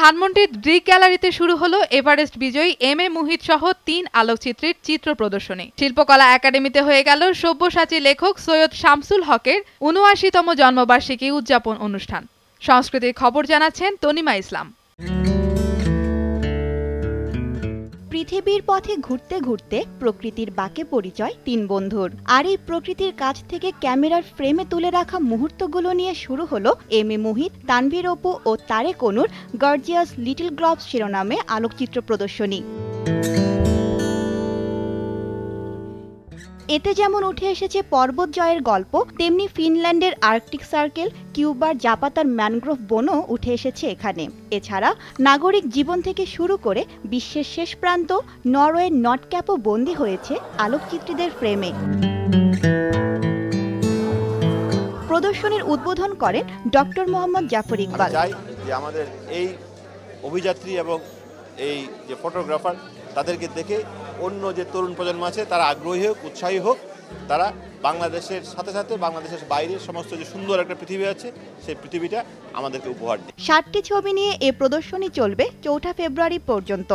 ধানমন্ডির ব্রিক গ্যালারিতে শুরু হলো এভারেস্ট বিজয়ী এম এ মুহিত সহ ৩ আলোকচিত্রীর চিত্র প্রদর্শনী। শিল্পকলা একাডেমিতে হয়ে গেল সব্যসাচী লেখক সৈয়দ শামসুল হকের ৭৯তম জন্মবার্ষিকী উদযাপন অনুষ্ঠান। সংস্কৃতির খবর জানাচ্ছেন তনিমা ইসলাম। পৃথিবীর পথে ঘুরতে ঘুরতে প্রকৃতির বাঁকে পরিচয় ৩ বন্ধুর। আর এই প্রকৃতির কাছ থেকে ক্যামেরার ফ্রেমে তুলে রাখা মুহূর্তগুলো নিয়ে শুরু হলো এম এ মুহিত, তানভীর অপু ও তারেক অনুর গর্জিয়াস লিটল গ্লোবস শিরোনামে আলোকচিত্র প্রদর্শনী। এতে যেমন উঠে এসেছে পর্বত জয়ের গল্প, তেমনি ফিনল্যান্ডের আর্কটিক সার্কেল, কিউবার জাপাতার ম্যানগ্রোভ বনও উঠে এসেছে এখানে। এছাড়া নাগরিক জীবন থেকে শুরু করে বিশ্বের শেষ প্রান্ত নরওয়ের নটক্যাপও বন্দী হয়েছে আলোকচিত্রীদের ফ্রেমে। প্রদর্শনীর উদ্বোধন করেন ডক্টর মোহাম্মদ জাফর ইকবাল। যে আমাদের এই অভিযাত্রী এবং এই যে ফটোগ্রাফার তাদেরকে দেখে অন্য যে তরুণ প্রজন্ম আছে তারা আগ্রহী হোক, উৎসাহী হোক, তারা বাংলাদেশের সাথে সাথে বাংলাদেশের বাইরে সমস্ত যে সুন্দর একটা পৃথিবী আছে সেই পৃথিবীটা আমাদেরকে উপহার দেয়। 60টি ছবি নিয়ে এ প্রদর্শনী চলবে ৪ ফেব্রুয়ারি পর্যন্ত।